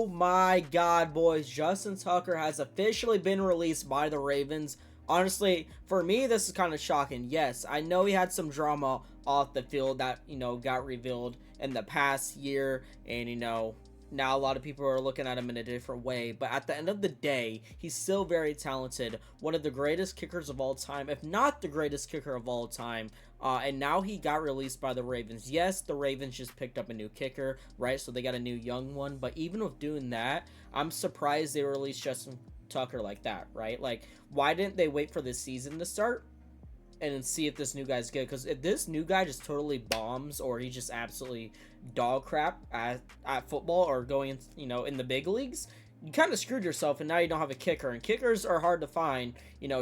my God, boys. Justin Tucker has officially been released by the Ravens. Honestly, for me, this is kind of shocking. Yes, I know he had some drama off the field that, got revealed in the past year. And, now a lot of people are looking at him in a different way. But at the end of the day, he's still very talented. One of the greatest kickers of all time, if not the greatest kicker of all time. And now he got released by the Ravens. Yes, the Ravens just picked up a new kicker, right? So they got a new young one. But even with doing that, I'm surprised they released Justin Tucker like that, right? Like, why didn't they wait for the season to start and then see if this new guy's good? Because if this new guy just totally bombs, or he just absolutely dog crap at football, or going in the big leagues, you kind of screwed yourself, and now you don't have a kicker. And kickers are hard to find,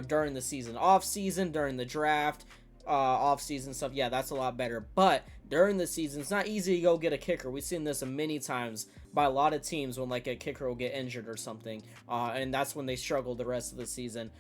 during the season. Off season, during the draft, off season stuff, yeah, that's a lot better. But during the season, it's not easy to go get a kicker. We've seen this many times by a lot of teams when like a kicker will get injured or something, and that's when they struggle the rest of the season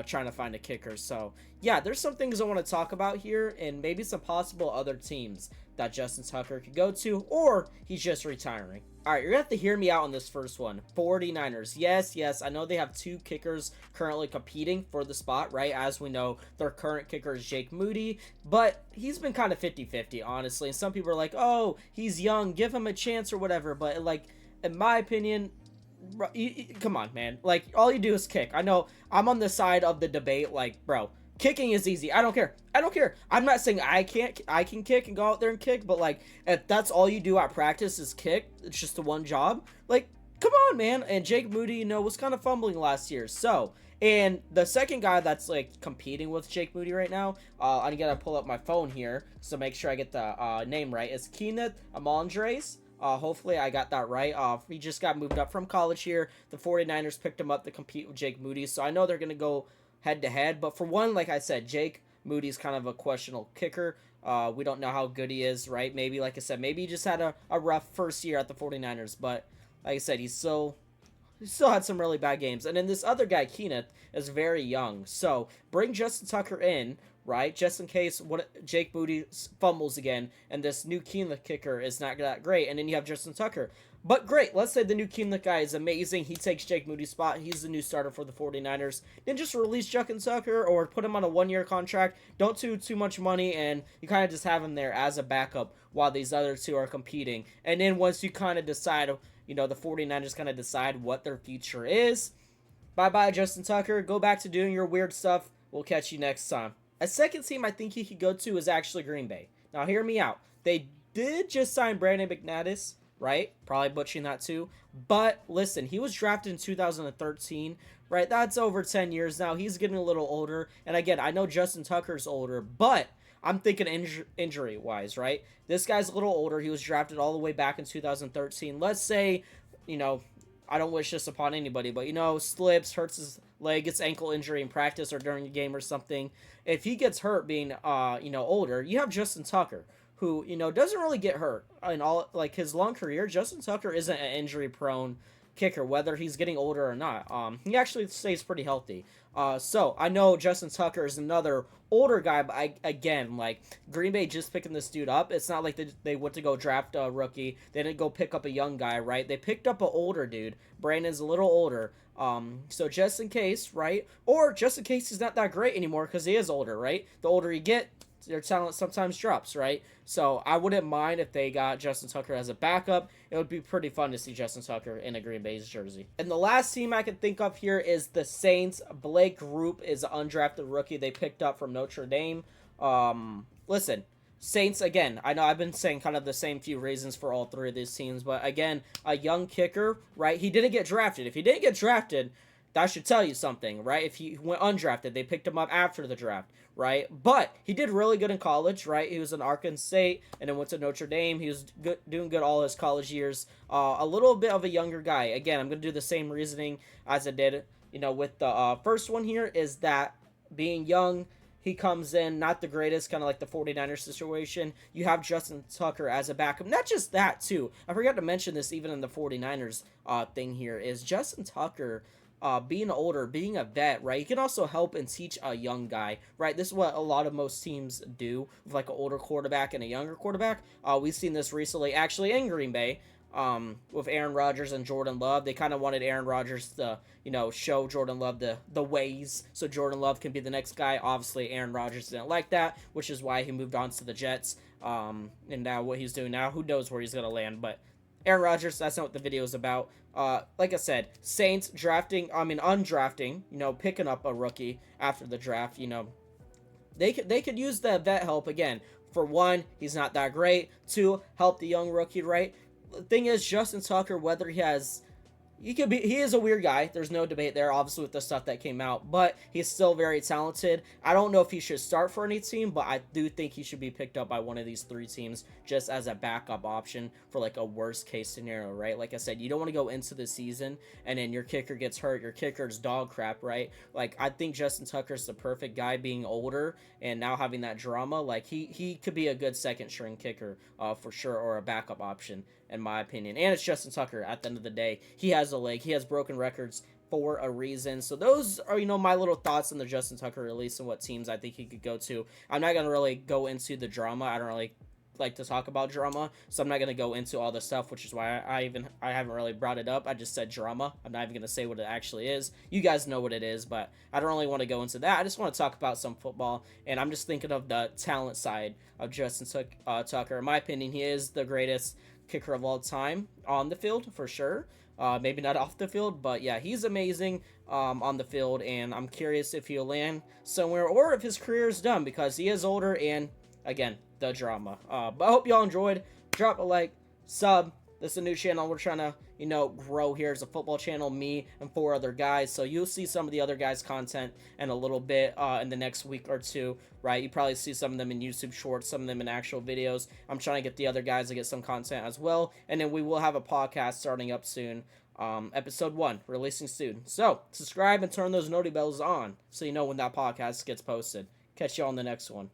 trying to find a kicker. So yeah, there's some things I want to talk about here, and maybe some possible other teams that Justin Tucker could go to, or he's just retiring. All right, you're going to have to hear me out on this first one. 49ers. Yes, I know they have two kickers currently competing for the spot, right? As we know, their current kicker is Jake Moody, but he's been kind of 50-50, honestly. And some people are like, oh, he's young, give him a chance or whatever. But, like, in my opinion, bro, come on, man. Like, all you do is kick. I know I'm on the side of the debate, like, bro, kicking is easy. I don't care. I'm not saying I can kick and go out there and kick, but like, if that's all you do at practice is kick, it's just the one job, like, come on, man. And Jake Moody, was kind of fumbling last year. So, and the second guy that's like competing with Jake Moody right now, I'm gonna pull up my phone here so make sure I get the name right, is Kenneth Amondres. Hopefully I got that right. He just got moved up from college here. The 49ers picked him up to compete with Jake Moody, so I know they're gonna go head-to-head. But for one, like I said, Jake Moody's kind of a questionable kicker. We don't know how good he is, right? Maybe, like I said, maybe he just had a rough first year at the 49ers. But like I said, he still had some really bad games. And then this other guy, Kenneth, is very young. So bring Justin Tucker in, right? Just in case Jake Moody fumbles again and this new Kenneth kicker is not that great. And then you have Justin Tucker. But great, let's say the new Kenneth guy is amazing. He takes Jake Moody's spot. He's the new starter for the 49ers. Then just release Justin Tucker or put him on a one-year contract. Don't do too much money, and you kind of just have him there as a backup while these other two are competing. And then once you kind of decide, the 49ers kind of decide what their future is, bye-bye, Justin Tucker. Go back to doing your weird stuff. We'll catch you next time. A second team I think he could go to is actually Green Bay. Now, hear me out. They did just sign Brandon McNabbs, right? Probably butchering that too. But listen, he was drafted in 2013, right? That's over 10 years now. He's getting a little older. And again, I know Justin Tucker's older, but I'm thinking injury-wise, right? This guy's a little older. He was drafted all the way back in 2013. Let's say, I don't wish this upon anybody, but, slips, hurts his leg, gets ankle injury in practice or during a game or something. If he gets hurt being, older, you have Justin Tucker, who, doesn't really get hurt in all, like, his long career. Justin Tucker isn't an injury-prone kicker, whether he's getting older or not. He actually stays pretty healthy. So I know Justin Tucker is another older guy, but again, like, Green Bay just picking this dude up. It's not like they went to go draft a rookie. They didn't go pick up a young guy, right? They picked up an older dude. Brandon's a little older. So just in case, right? Or just in case he's not that great anymore because he is older, right? The older you get, their talent sometimes drops, right? So I wouldn't mind if they got Justin Tucker as a backup. It would be pretty fun to see Justin Tucker in a Green Bay's jersey. And the last team I can think of here is the Saints. Blake Group is an undrafted rookie they picked up from Notre Dame. Listen, Saints, again, I know I've been saying kind of the same few reasons for all three of these teams, but again, a young kicker, right? He didn't get drafted. If he didn't get drafted, that should tell you something, right? If he went undrafted, they picked him up after the draft, right? But he did really good in college, right? He was in Arkansas State and then went to Notre Dame. He was doing good all his college years. A little bit of a younger guy. Again, I'm going to do the same reasoning as I did, with the first one here, is that being young, he comes in, not the greatest, kind of like the 49ers situation. You have Justin Tucker as a backup. Not just that, too. I forgot to mention this even in the 49ers thing here, is Justin Tucker, being older, being a vet, right? You can also help and teach a young guy, right? This is what a lot of most teams do with like an older quarterback and a younger quarterback. We've seen this recently, actually, in Green Bay. with Aaron Rodgers and Jordan Love. They kind of wanted Aaron Rodgers to, show Jordan Love the ways, so Jordan Love can be the next guy. Obviously, Aaron Rodgers didn't like that, which is why he moved on to the Jets. And now what he's doing now, who knows where he's gonna land? But Aaron Rodgers, that's not what the video is about. Like I said, Saints undrafting, picking up a rookie after the draft. They could use the vet help again. For one, he's not that great. Two, help the young rookie, right? The thing is, Justin Tucker, whether he is a weird guy. There's no debate there, obviously, with the stuff that came out, but he's still very talented. I don't know if he should start for any team, but I do think he should be picked up by one of these 3 teams just as a backup option for like a worst case scenario, right? Like I said, you don't want to go into the season and then your kicker gets hurt, your kicker's dog crap, right? Like, I think Justin Tucker's the perfect guy, being older and now having that drama. Like, he could be a good second string kicker for sure, or a backup option, in my opinion. And it's Justin Tucker at the end of the day. He has a leg. He has broken records for a reason. So those are, my little thoughts on the Justin Tucker release and what teams I think he could go to. I'm not going to really go into the drama. I don't really like to talk about drama, so I'm not going to go into all the stuff, which is why I haven't really brought it up. I just said drama. I'm not even going to say what it actually is. You guys know what it is, but I don't really want to go into that. I just want to talk about some football, and I'm just thinking of the talent side of Justin Tucker. In my opinion, he is the greatest kicker of all time on the field, for sure. Maybe not off the field, but yeah, he's amazing on the field, and I'm curious if he'll land somewhere or if his career is done, because he is older, and again, the drama. But I hope y'all enjoyed. Drop a like, sub. This is a new channel. We're trying to, grow here as a football channel, me and 4 other guys. So you'll see some of the other guys' content in a little bit in the next week or 2, right? You probably see some of them in YouTube Shorts, some of them in actual videos. I'm trying to get the other guys to get some content as well. And then we will have a podcast starting up soon. Episode 1, releasing soon. So subscribe and turn those noti bells on so you know when that podcast gets posted. Catch y'all on the next one.